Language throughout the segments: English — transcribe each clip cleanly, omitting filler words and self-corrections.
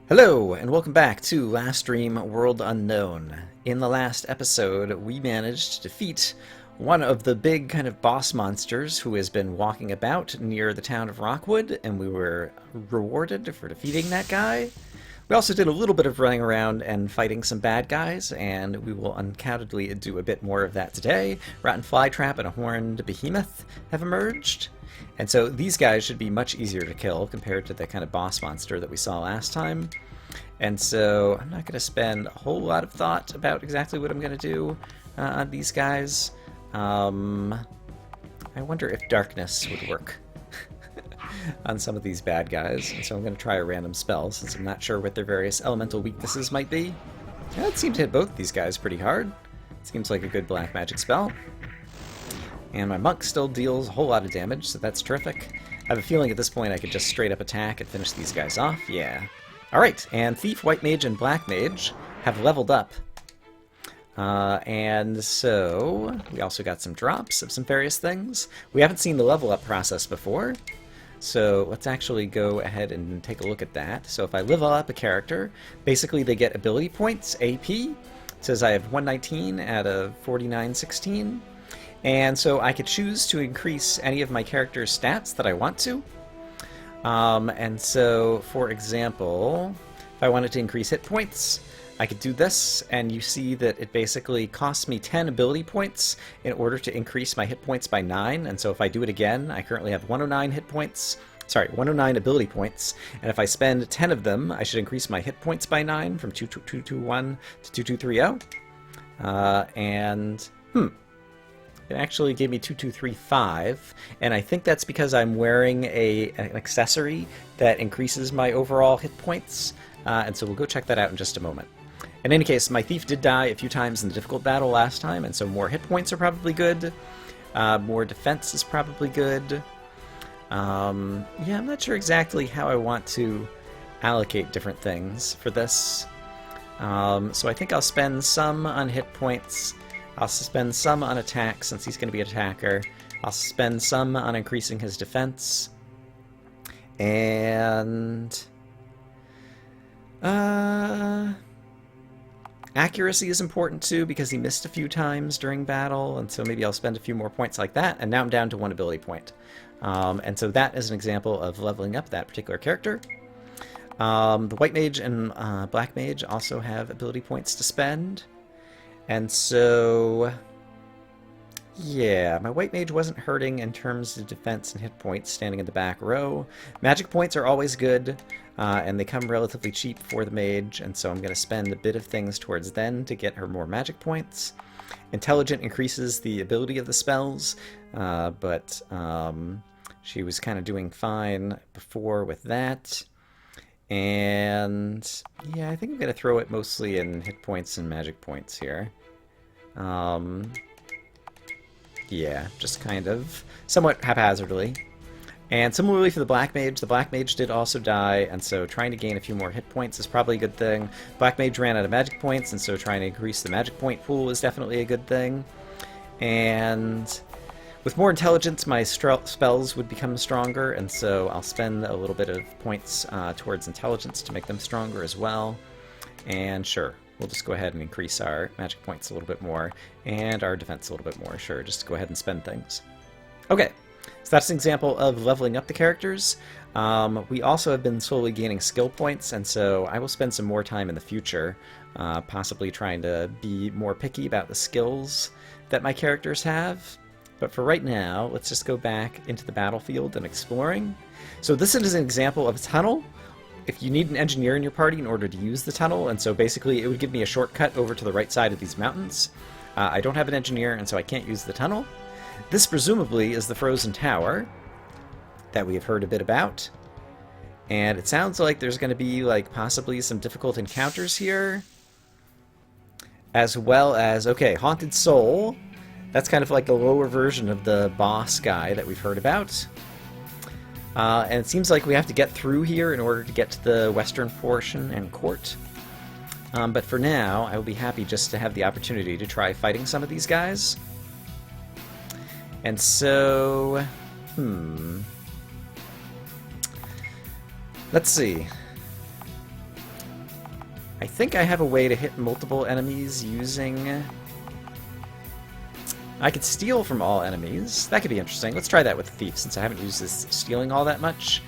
Hello, and welcome back to Last Dream World Unknown. In the last episode, we managed to defeat one of the big kind of boss monsters who has been walking about near the town of Rockwood, and we were rewarded for defeating that guy. We also did a little bit of running around and fighting some bad guys, and we will undoubtedly do a bit more of that today. Rotten Flytrap and a Horned Behemoth have emerged. And so these guys should be much easier to kill compared to the kind of boss monster that we saw last time. And so I'm not going to spend a whole lot of thought about exactly what I'm going to do on these guys. I wonder if darkness would work on some of these bad guys. And so I'm going to try a random spell since I'm not sure what their various elemental weaknesses might be. Yeah, it seemed to hit both these guys pretty hard. Seems like a good black magic spell. And my monk still deals a whole lot of damage, so that's terrific. I have a feeling at this point I could just straight up attack and finish these guys off. Yeah. Alright, and Thief, White Mage, and Black Mage have leveled up. And so we also got some drops of some various things. We haven't seen the level up process before, so let's actually go ahead and take a look at that. So if I level up a character, basically they get ability points, AP. It says I have 119 out of 4916. And so I could choose to increase any of my character's stats that I want to. And so, for example, if I wanted to increase hit points, I could do this, and you see that it basically costs me 10 ability points in order to increase my hit points by 9. And so if I do it again, I currently have 109 hit points. Sorry, 109 ability points, and if I spend 10 of them, I should increase my hit points by 9 from 2221 to 2230. It actually gave me 2235, and I think that's because I'm wearing an accessory that increases my overall hit points, and so we'll go check that out in just a moment. In any case, my thief did die a few times in the difficult battle last time, and so more hit points are probably good. More defense is probably good. Yeah, I'm not sure exactly how I want to allocate different things for this. So I think I'll spend some on hit points. I'll spend some on attack, since he's going to be an attacker. I'll spend some on increasing his defense. And accuracy is important too, because he missed a few times during battle, and so maybe I'll spend a few more points like that, and now I'm down to 1 ability point. And so that is an example of leveling up that particular character. The White Mage and Black Mage also have ability points to spend. And so, yeah, my White Mage wasn't hurting in terms of defense and hit points standing in the back row. Magic points are always good, and they come relatively cheap for the Mage, and so I'm going to spend a bit of things towards then to get her more magic points. Intelligent increases the ability of the spells, but she was kind of doing fine before with that. And yeah, I think I'm going to throw it mostly in hit points and magic points here. Yeah, just kind of somewhat haphazardly. And similarly for the Black Mage did also die, and so trying to gain a few more hit points is probably a good thing. Black Mage ran out of magic points, and so trying to increase the magic point pool is definitely a good thing. And with more intelligence, my spells would become stronger, and so I'll spend a little bit of points towards intelligence to make them stronger as well. And sure, we'll just go ahead and increase our magic points a little bit more, and our defense a little bit more. Sure, just go ahead and spend things. Okay, so that's an example of leveling up the characters. We also have been slowly gaining skill points, and so I will spend some more time in the future, possibly trying to be more picky about the skills that my characters have. But for right now, let's just go back into the battlefield and exploring. So this is an example of a tunnel. If you need an engineer in your party in order to use the tunnel, and so basically it would give me a shortcut over to the right side of these mountains. I don't have an engineer, and so I can't use the tunnel. This presumably is the Frozen Tower that we have heard a bit about. And it sounds like there's going to be like possibly some difficult encounters here. As well as, okay, Haunted Soul. That's kind of like the lower version of the boss guy that we've heard about. And it seems like we have to get through here in order to get to the western portion and court. But for now, I will be happy just to have the opportunity to try fighting some of these guys. And so, let's see. I think I have a way to hit multiple enemies using... I could steal from all enemies. That could be interesting. Let's try that with the Thief, since I haven't used this stealing all that much.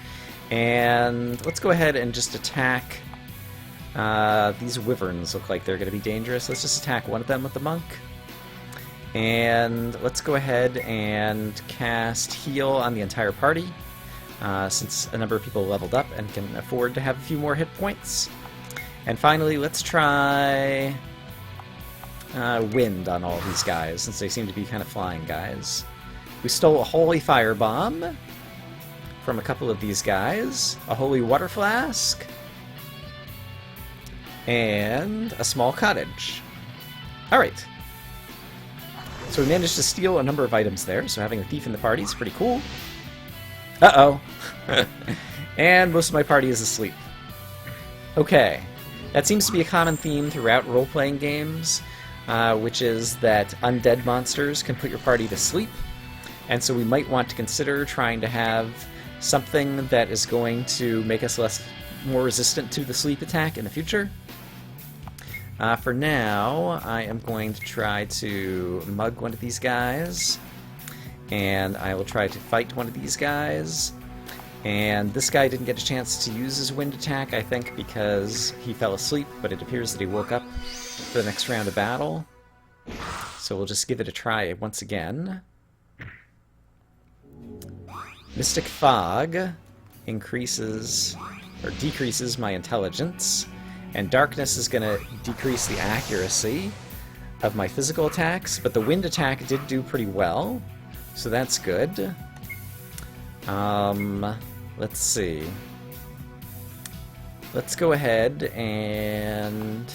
And let's go ahead and just attack... these wyverns look like they're going to be dangerous. Let's just attack one of them with the monk. And let's go ahead and cast Heal on the entire party, since a number of people leveled up and can afford to have a few more hit points. And finally, let's try Wind on all of these guys, since they seem to be kind of flying guys. We stole a Holy Fire Bomb from a couple of these guys, a Holy Water Flask, and a small cottage. Alright. So we managed to steal a number of items there, so having a thief in the party is pretty cool. Uh-oh. And most of my party is asleep. Okay. That seems to be a common theme throughout role-playing games, which is that undead monsters can put your party to sleep, and so we might want to consider trying to have something that is going to make us more resistant to the sleep attack in the future. For now, I am going to try to mug one of these guys, and I will try to fight one of these guys. And this guy didn't get a chance to use his wind attack, I think, because he fell asleep, but it appears that he woke up for the next round of battle. So we'll just give it a try once again. Mystic Fog increases, or decreases my intelligence. And Darkness is going to decrease the accuracy of my physical attacks, but the wind attack did do pretty well, so that's good. Let's see. Let's go ahead and...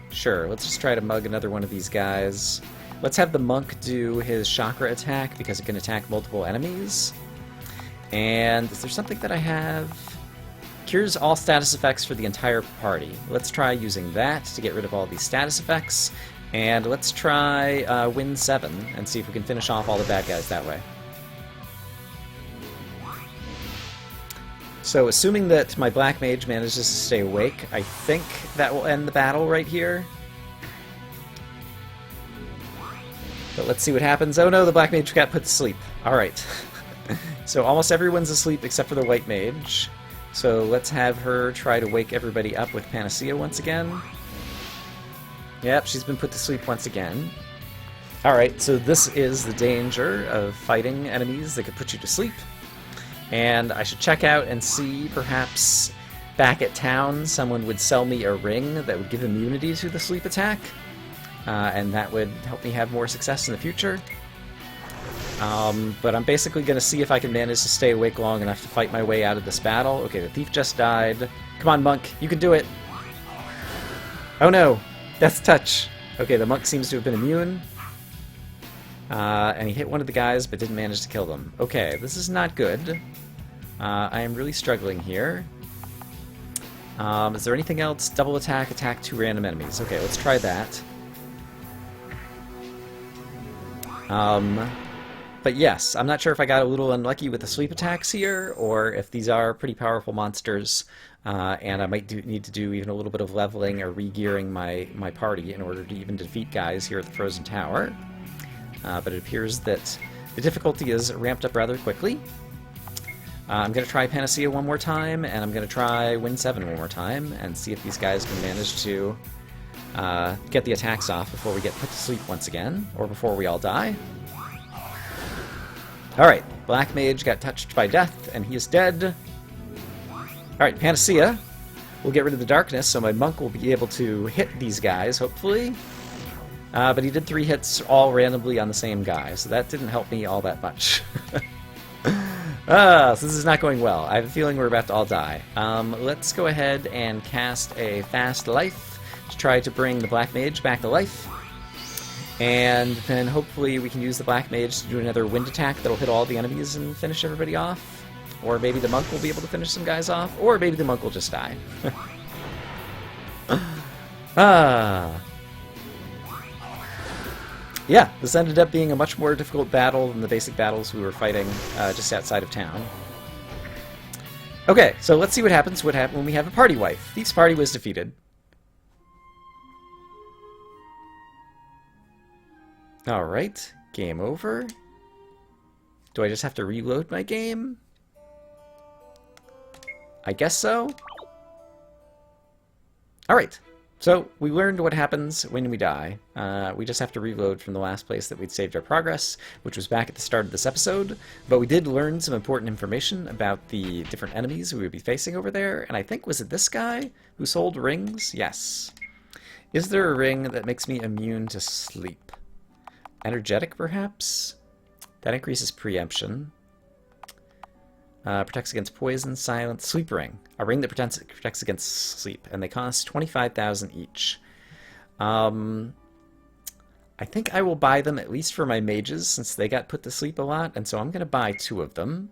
Sure, let's just try to mug another one of these guys. Let's have the monk do his chakra attack, because it can attack multiple enemies. And is there something that I have... Cures all status effects for the entire party. Let's try using that to get rid of all these status effects. And let's try Win 7 and see if we can finish off all the bad guys that way. So assuming that my Black Mage manages to stay awake, I think that will end the battle right here. But let's see what happens. Oh no, the Black Mage got put to sleep. Alright. So almost everyone's asleep except for the White Mage. So let's have her try to wake everybody up with Panacea once again. Yep, she's been put to sleep once again. Alright, so this is the danger of fighting enemies that could put you to sleep. And I should check out and see, perhaps back at town, someone would sell me a ring that would give immunity to the sleep attack. And that would help me have more success in the future. But I'm basically going to see if I can manage to stay awake long enough to fight my way out of this battle. Okay, the thief just died. Come on, monk, you can do it! Oh no! Death's touch! Okay, the monk seems to have been immune. And he hit one of the guys, but didn't manage to kill them. Okay, this is not good. I am really struggling here. Is there anything else? Double attack, attack 2 random enemies. Okay, let's try that. But yes, I'm not sure if I got a little unlucky with the sleep attacks here, or if these are pretty powerful monsters, and I might need to do even a little bit of leveling or re-gearing my party in order to even defeat guys here at the Frozen Tower. But it appears that the difficulty is ramped up rather quickly. I'm going to try Panacea one more time, and I'm going to try Win 7 one more time, and see if these guys can manage to get the attacks off before we get put to sleep once again, or before we all die. Alright, Black Mage got touched by death, and he is dead. Alright, Panacea will get rid of the darkness, so my monk will be able to hit these guys, hopefully. But he did 3 hits all randomly on the same guy, so that didn't help me all that much. So this is not going well. I have a feeling we're about to all die. Let's go ahead and cast a Fast Life to try to bring the Black Mage back to life. And then hopefully we can use the Black Mage to do another wind attack that'll hit all the enemies and finish everybody off. Or maybe the monk will be able to finish some guys off. Or maybe the monk will just die. Yeah, this ended up being a much more difficult battle than the basic battles we were fighting just outside of town. Okay, so let's see what happens when we have a party wife. Thief's party was defeated. Alright, game over. Do I just have to reload my game? I guess so. Alright, so we learned what happens when we die. We just have to reload from the last place that we'd saved our progress, which was back at the start of this episode. But we did learn some important information about the different enemies we would be facing over there. And I think, was it this guy who sold rings? Yes. Is there a ring that makes me immune to sleep? Energetic, perhaps? That increases preemption. Protects against poison, silence, sleep ring. A ring that protects against sleep. And they cost 25,000 each. I think I will buy them at least for my mages, since they got put to sleep a lot. And so I'm going to buy 2 of them.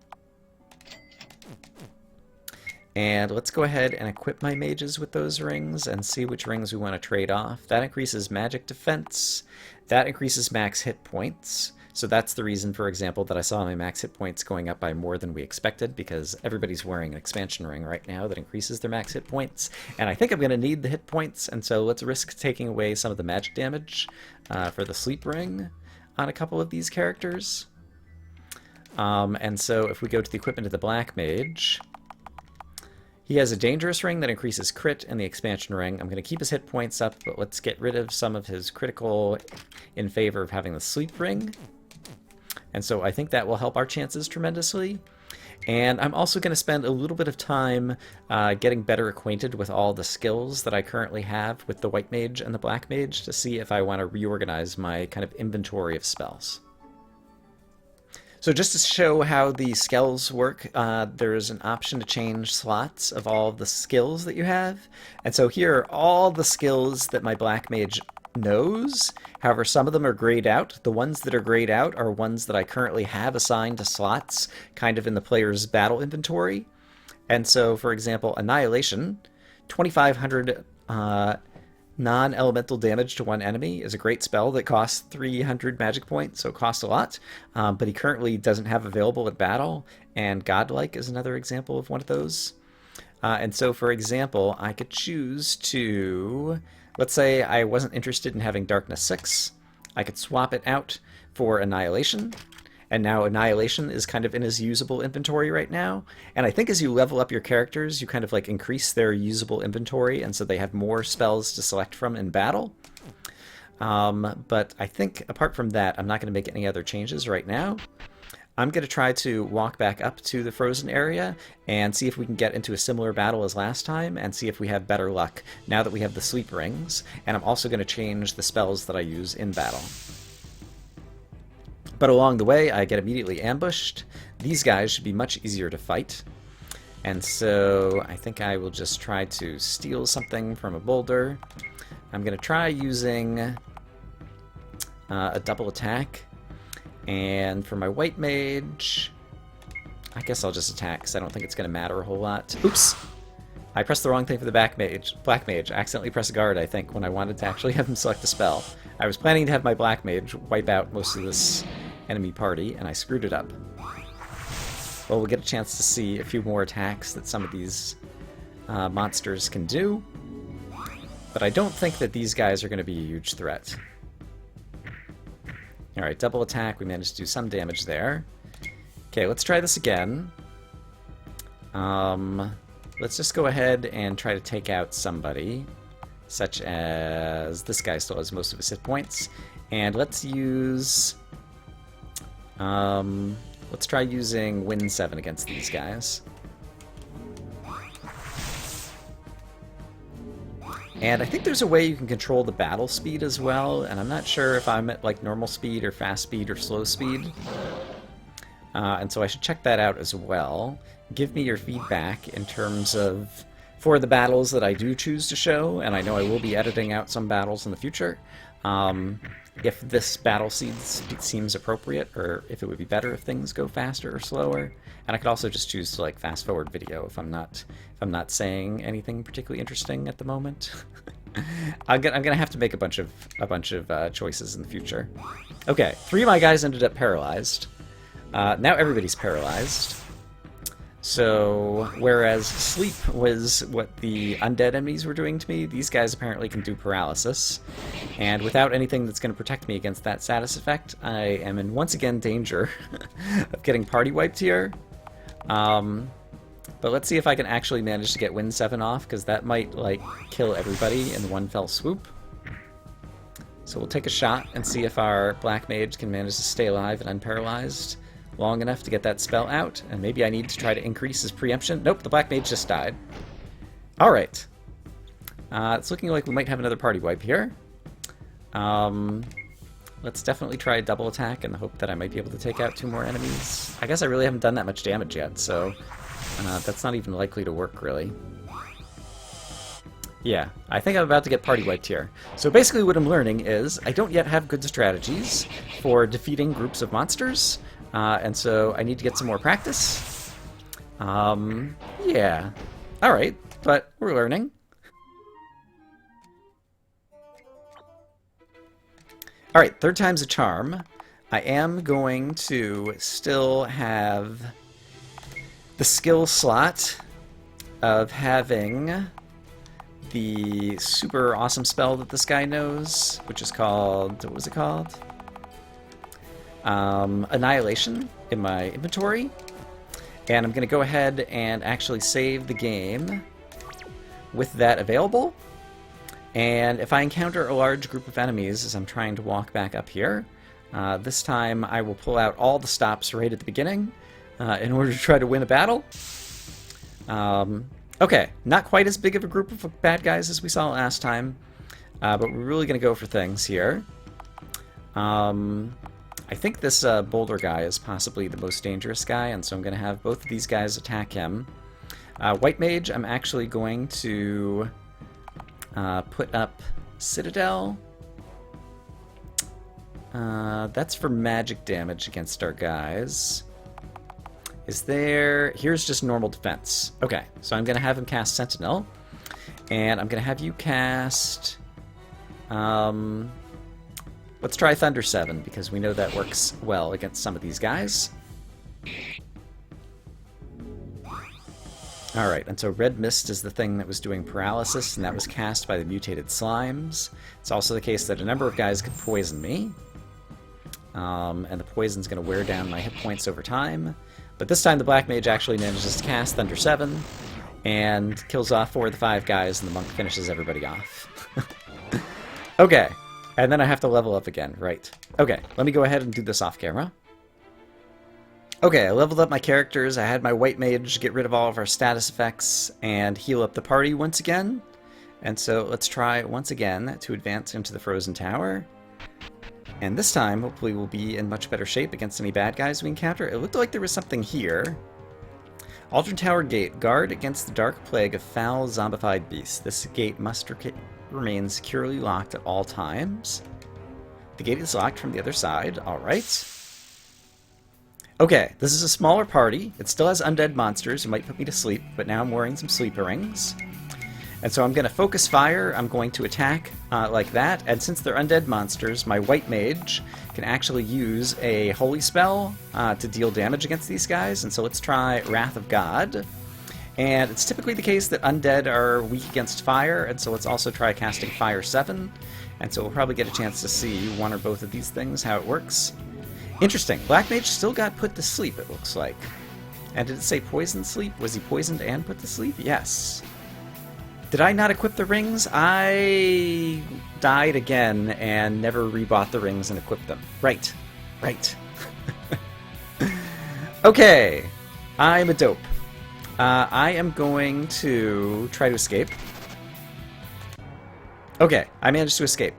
And let's go ahead and equip my mages with those rings and see which rings we want to trade off. That increases magic defense. That increases max hit points. So that's the reason, for example, that I saw my max hit points going up by more than we expected, because everybody's wearing an expansion ring right now that increases their max hit points. And I think I'm going to need the hit points, and so let's risk taking away some of the magic damage for the sleep ring on a couple of these characters. And so if we go to the equipment of the Black Mage, he has a dangerous ring that increases crit and the expansion ring. I'm going to keep his hit points up, but let's get rid of some of his critical in favor of having the sleep ring. And so I think that will help our chances tremendously. And I'm also going to spend a little bit of time getting better acquainted with all the skills that I currently have with the White Mage and the Black Mage to see if I want to reorganize my kind of inventory of spells. So just to show how the skills work, there's an option to change slots of all of the skills that you have. And so here are all the skills that my Black Mage knows. However, some of them are grayed out. The ones that are grayed out are ones that I currently have assigned to slots, kind of in the player's battle inventory. And so, for example, Annihilation, 2,500 non-elemental damage to one enemy is a great spell that costs 300 magic points, so it costs a lot, but he currently doesn't have available at battle, and Godlike is another example of one of those. And so, for example, I could choose to, let's say I wasn't interested in having Darkness 6, I could swap it out for Annihilation, and now Annihilation is kind of in his usable inventory right now. And I think as you level up your characters, you kind of like increase their usable inventory, and so they have more spells to select from in battle. But I think apart from that, I'm not going to make any other changes right now. I'm going to try to walk back up to the frozen area and see if we can get into a similar battle as last time, and see if we have better luck now that we have the sleep rings. And I'm also going to change the spells that I use in battle. But along the way, I get immediately ambushed. These guys should be much easier to fight. And so I think I will just try to steal something from a boulder. I'm going to try using a double attack. And for my White Mage, I guess I'll just attack, because I don't think it's going to matter a whole lot. Oops! I pressed the wrong thing for the Black Mage. I accidentally pressed guard, I think, when I wanted to actually have him select a spell. I was planning to have my Black Mage wipe out most of this enemy party, and I screwed it up. Well, we'll get a chance to see a few more attacks that some of these monsters can do. But I don't think that these guys are going to be a huge threat. Alright, double attack. We managed to do some damage there. Okay, let's try this again. Let's just go ahead and try to take out somebody, such as this guy still has most of his hit points. And let's use... let's try using Win 7 against these guys. And I think there's a way you can control the battle speed as well, and I'm not sure if I'm at like normal speed or fast speed or slow speed. And so I should check that out as well. Give me your feedback in terms of, for the battles that I do choose to show, and I know I will be editing out some battles in the future, if this battle seems appropriate, or if it would be better if things go faster or slower. And I could also just choose to like fast forward video if I'm not saying anything particularly interesting at the moment. I'm gonna have to make a bunch of choices in the future. Okay, 3 of my guys ended up paralyzed. Now everybody's paralyzed. So, whereas sleep was what the undead enemies were doing to me, these guys apparently can do paralysis. And without anything that's going to protect me against that status effect, I am in once again danger of getting party wiped here. But let's see if I can actually manage to get Win 7 off, because that might, like, kill everybody in one fell swoop. So we'll take a shot and see if our Black Mage can manage to stay alive and unparalyzed long enough to get that spell out, and maybe I need to try to increase his preemption. Nope, the Black Mage just died. Alright. It's looking like we might have another party wipe here. Let's definitely try a double attack in the hope that I might be able to take out 2 more enemies. I guess I really haven't done that much damage yet, so that's not even likely to work, really. Yeah, I think I'm about to get party wiped here. So basically what I'm learning is I don't yet have good strategies for defeating groups of monsters, and so I need to get some more practice. Yeah. Alright, but we're learning. Alright, 3rd time's a charm. I am going to still have the skill slot of having the super awesome spell that this guy knows, which is called, what was it called? Annihilation in my inventory. And I'm going to go ahead and actually save the game with that available. And if I encounter a large group of enemies as I'm trying to walk back up here, this time I will pull out all the stops right at the beginning in order to try to win a battle. Okay, not quite as big of a group of bad guys as we saw last time, but we're really going to go for things here. I think this boulder guy is possibly the most dangerous guy, and so I'm going to have both of these guys attack him. White Mage, I'm actually going to put up Citadel. That's for magic damage against our guys. Is there... Here's just normal defense. Okay, so I'm going to have him cast Sentinel. And I'm going to have you cast... let's try Thunder 7, because we know that works well against some of these guys. Alright, and so Red Mist is the thing that was doing paralysis, and that was cast by the mutated slimes. It's also the case that a number of guys could poison me. And the poison's going to wear down my hit points over time. But this time the Black Mage actually manages to cast Thunder 7 and kills off 4 of the 5 guys, and the monk finishes everybody off. Okay, and then I have to level up again, right. Okay, let me go ahead and do this off camera. Okay, I leveled up my characters, I had my White Mage get rid of all of our status effects and heal up the party once again. And so let's try once again to advance into the Frozen Tower. And this time, hopefully, we'll be in much better shape against any bad guys we encounter. It looked like there was something here. Aldrin Tower Gate. Guard against the dark plague of foul, zombified beasts. This gate must remain securely locked at all times. The gate is locked from the other side. Alright. Okay, this is a smaller party. It still has undead monsters who might put me to sleep, but now I'm wearing some sleeper rings. And so I'm going to focus fire, I'm going to attack like that, and since they're undead monsters, my White Mage can actually use a holy spell to deal damage against these guys, and so let's try Wrath of God. And it's typically the case that undead are weak against fire, and so let's also try casting Fire 7, and so we'll probably get a chance to see one or both of these things, how it works. Interesting, Black Mage still got put to sleep, it looks like. And did it say poison sleep? Was he poisoned and put to sleep? Yes. Did I not equip the rings? I died again and never rebought the rings and equipped them. Right. Right. Okay. I'm a dope. I am going to try to escape. Okay, I managed to escape.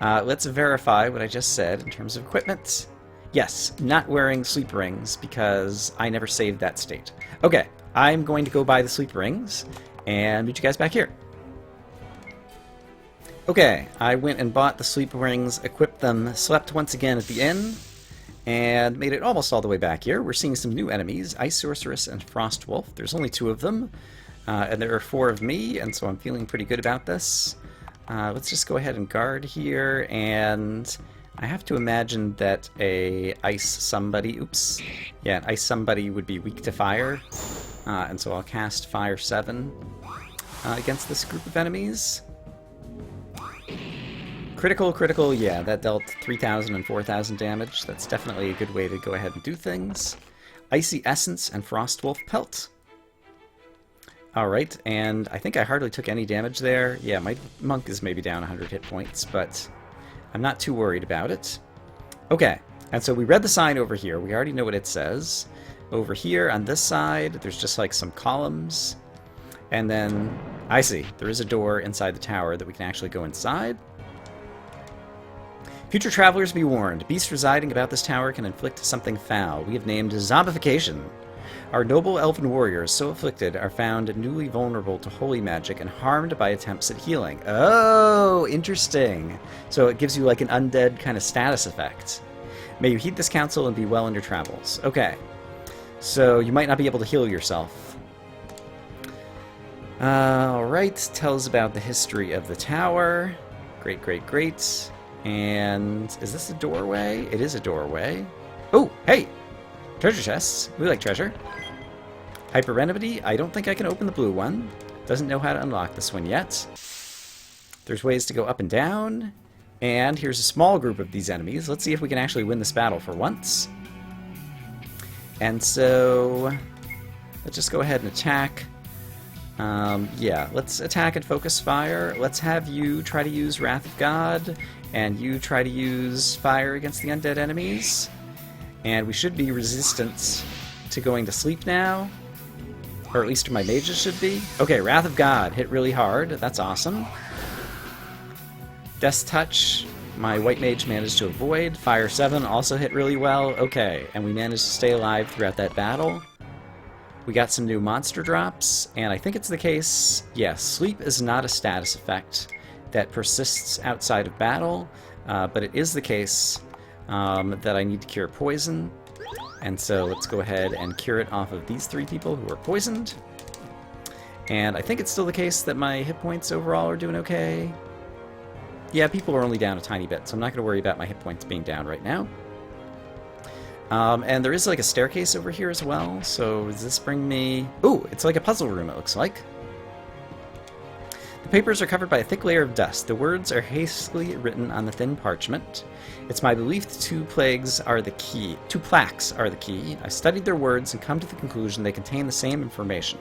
Let's verify what I just said in terms of equipment. Yes, not wearing sleep rings because I never saved that state. Okay, I'm going to go buy the sleep rings and meet you guys back here. Okay, I went and bought the sleep rings, equipped them, slept once again at the inn, and made it almost all the way back here. We're seeing some new enemies, Ice Sorceress and Frost Wolf. There's only 2 of them, and there are 4 of me, and so I'm feeling pretty good about this. Let's just go ahead and guard here, and I have to imagine that a ice somebody, oops, yeah, an ice somebody would be weak to fire, and so I'll cast Fire 7 against this group of enemies. Critical, critical, yeah, that dealt 3,000 and 4,000 damage. That's definitely a good way to go ahead and do things. Icy Essence and Frostwolf Pelt. Alright, and I think I hardly took any damage there. Yeah, my monk is maybe down 100 hit points, but I'm not too worried about it. Okay, and so we read the sign over here. We already know what it says. Over here on this side, there's just like some columns. And then, I see, there is a door inside the tower that we can actually go inside. Future travelers be warned. Beasts residing about this tower can inflict something foul. We have named zombification. Our noble elven warriors, so afflicted, are found newly vulnerable to holy magic and harmed by attempts at healing. Oh, interesting. So it gives you like an undead kind of status effect. May you heed this counsel and be well in your travels. Okay. So you might not be able to heal yourself. Alright, tells about the history of the tower. Great, great, great. And is this a doorway? It is a doorway. Oh, hey! Treasure chests. We like treasure. Hyper Remedy. I don't think I can open the blue one. Doesn't know how to unlock this one yet. There's ways to go up and down. And here's a small group of these enemies. Let's see if we can actually win this battle for once. And so let's just go ahead and attack. Yeah, let's attack and focus fire. Let's have you try to use Wrath of God, and you try to use fire against the undead enemies. And we should be resistant to going to sleep now. Or at least my mages should be. Okay, Wrath of God hit really hard. That's awesome. Death's Touch, my white mage managed to avoid. Fire 7 also hit really well. Okay, and we managed to stay alive throughout that battle. We got some new monster drops, and I think it's the case, yes, sleep is not a status effect that persists outside of battle, but it is the case that I need to cure poison. And so let's go ahead and cure it off of these 3 people who are poisoned. And I think it's still the case that my hit points overall are doing okay. Yeah, people are only down a tiny bit, so I'm not going to worry about my hit points being down right now. And there is like a staircase over here as well, so does this bring me... Ooh, it's like a puzzle room, it looks like. The papers are covered by a thick layer of dust. The words are hastily written on the thin parchment. It's my belief the 2 plaques are the key. 2 plaques are the key. I studied their words and come to the conclusion they contain the same information.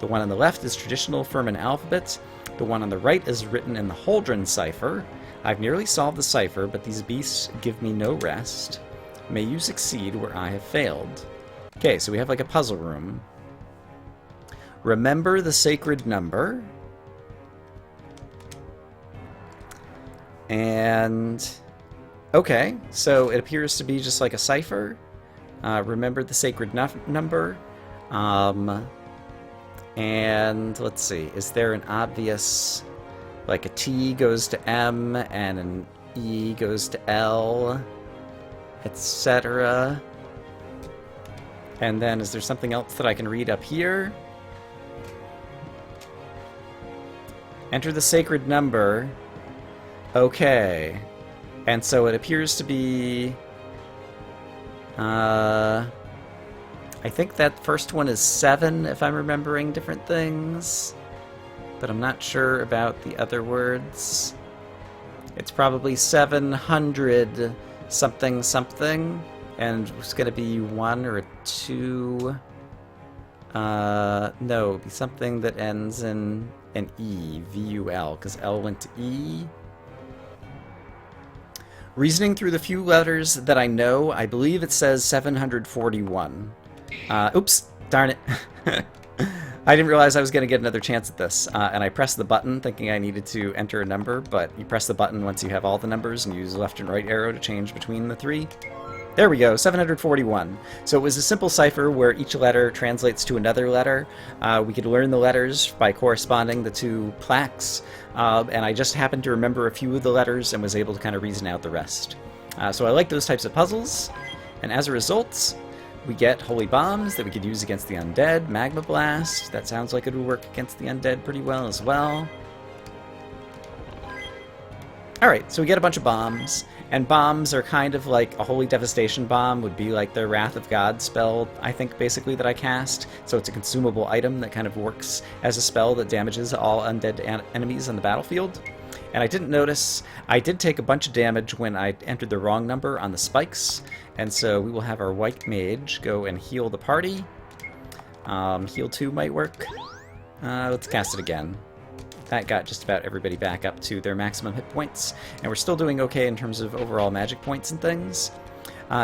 The one on the left is traditional Furman alphabet. The one on the right is written in the Holdren cipher. I've nearly solved the cipher, but these beasts give me no rest. May you succeed where I have failed. Okay, so we have like a puzzle room. Remember the sacred number. And... okay, so it appears to be just like a cipher. Remember the sacred number. And let's see, is there an obvious... like a T goes to M and an E goes to L, etc. And then is there something else that I can read up here? Enter the sacred number. Okay. And so it appears to be... I think that first one is 7, if I'm remembering different things. But I'm not sure about the other words. It's probably 700 something something. And it's going to be 1 or a 2. No, it'd be something that ends in an E, V-U-L, because L went to E. Reasoning through the few letters that I know, I believe it says 741. Oops, darn it. I didn't realize I was going to get another chance at this, and I pressed the button thinking I needed to enter a number, but you press the button once you have all the numbers and use the left and right arrow to change between the 3. There we go, 741. So it was a simple cipher where each letter translates to another letter. We could learn the letters by corresponding the 2 plaques, and I just happened to remember a few of the letters and was able to kind of reason out the rest. So I like those types of puzzles, and as a result, we get holy bombs that we could use against the undead. Magma Blast, that sounds like it would work against the undead pretty well as well. Alright, so we get a bunch of bombs, And bombs are kind of like a Holy Devastation bomb would be like the Wrath of God spell, I think, basically, that I cast. So it's a consumable item that kind of works as a spell that damages all undead enemies on the battlefield. And I didn't notice, I did take a bunch of damage when I entered the wrong number on the spikes. And so we will have our White Mage go and heal the party. Heal 2 might work. Let's cast it again. That got just about everybody back up to their maximum hit points, and we're still doing okay in terms of overall magic points and things.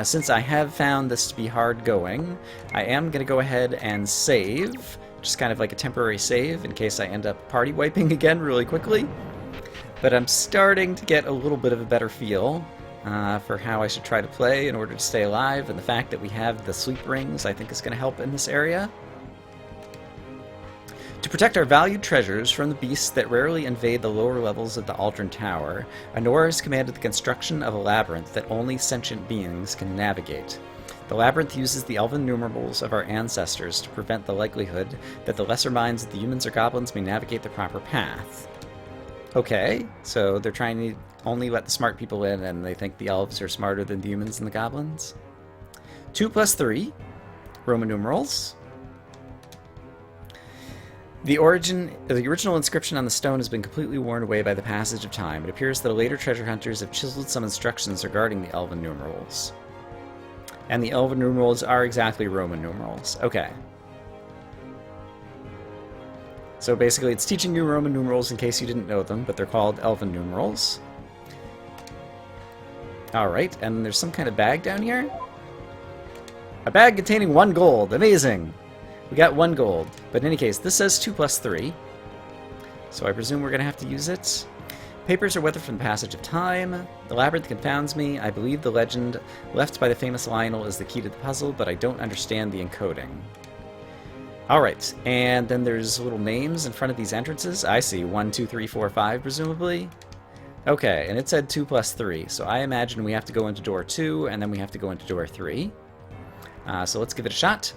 Since I have found this to be hard going, I am going to go ahead and save, just kind of like a temporary save in case I end up party wiping again really quickly. But I'm starting to get a little bit of a better feel for how I should try to play in order to stay alive, and the fact that we have the sleep rings I think is going to help in this area. To protect our valued treasures from the beasts that rarely invade the lower levels of the Aldrin Tower, Honora has commanded the construction of a labyrinth that only sentient beings can navigate. The labyrinth uses the elven numerals of our ancestors to prevent the likelihood that the lesser minds of the humans or goblins may navigate the proper path. Okay, so they're trying to only let the smart people in, and they think the elves are smarter than the humans and the goblins. 2 + 3, Roman numerals. The original inscription on the stone has been completely worn away by the passage of time. It appears that later treasure hunters have chiseled some instructions regarding the elven numerals. And the elven numerals are exactly Roman numerals. Okay. So basically it's teaching you Roman numerals in case you didn't know them, but they're called elven numerals. Alright, and there's some kind of bag down here? A bag containing 1 gold. Amazing! We got 1 gold, but in any case, this says 2 + 3, so I presume we're going to have to use it. Papers are weathered from the passage of time. The labyrinth confounds me. I believe the legend left by the famous Lionel is the key to the puzzle, but I don't understand the encoding. Alright, and then there's little names in front of these entrances. I see 1, 2, 3, 4, 5, presumably. Okay, and it said 2 + 3, so I imagine we have to go into door 2, and then we have to go into door 3. So let's give it a shot.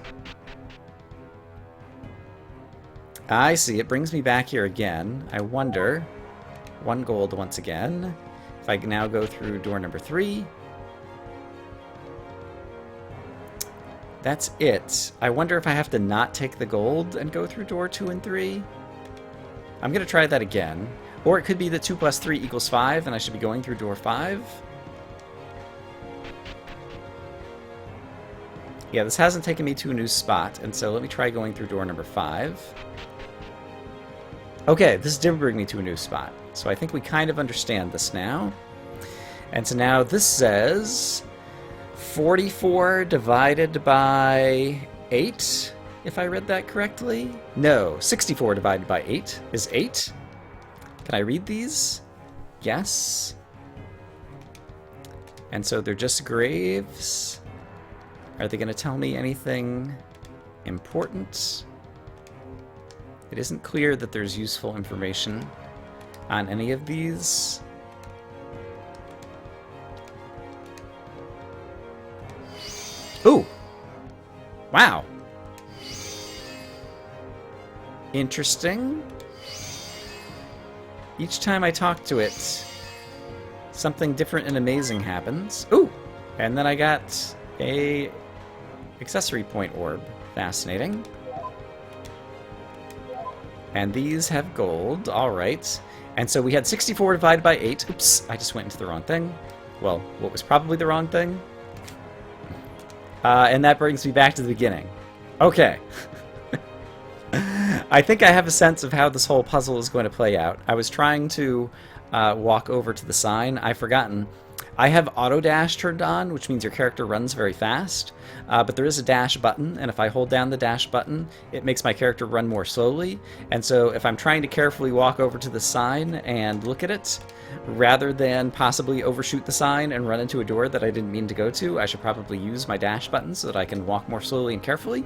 I see, it brings me back here again. I wonder, 1 gold once again, if I can now go through door number 3. That's it. I wonder if I have to not take the gold and go through door 2 and 3. I'm going to try that again. Or it could be that 2 + 3 = 5, and I should be going through door 5. Yeah, this hasn't taken me to a new spot, and so let me try going through door number 5. Okay, this did bring me to a new spot, so I think we kind of understand this now. And so now this says 44 divided by 8, if I read that correctly. No, 64 divided by 8 is 8. Can I read these? Yes. And so they're just graves. Are they going to tell me anything important? It isn't clear that there's useful information on any of these. Ooh! Wow! Interesting. Each time I talk to it, something different and amazing happens. Ooh! And then I got a accessory point orb. Fascinating. And these have gold. Alright. And so we had 64 divided by 8. Oops, I just went into the wrong thing. Well, what was probably the wrong thing. And that brings me back to the beginning. Okay. I think I have a sense of how this whole puzzle is going to play out. I was trying to walk over to the sign. I've forgotten. I have auto dash turned on, which means your character runs very fast, but there is a dash button, and if I hold down the dash button, it makes my character run more slowly. And so if I'm trying to carefully walk over to the sign and look at it, rather than possibly overshoot the sign and run into a door that I didn't mean to go to, I should probably use my dash button so that I can walk more slowly and carefully.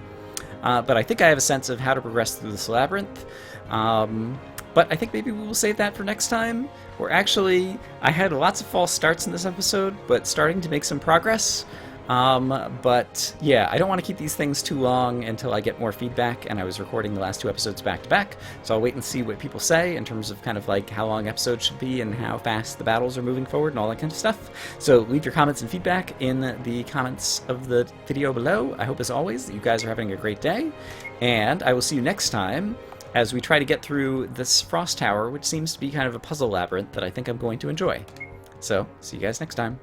But I think I have a sense of how to progress through this labyrinth. But I think maybe we will save that for next time. Or actually, I had lots of false starts in this episode, but starting to make some progress. But yeah, I don't want to keep these things too long until I get more feedback, and I was recording the last 2 episodes back to back, so I'll wait and see what people say in terms of kind of like how long episodes should be and how fast the battles are moving forward and all that kind of stuff. So leave your comments and feedback in the comments of the video below. I hope, as always, that you guys are having a great day, and I will see you next time as we try to get through this Frost Tower, which seems to be kind of a puzzle labyrinth that I think I'm going to enjoy. So, see you guys next time.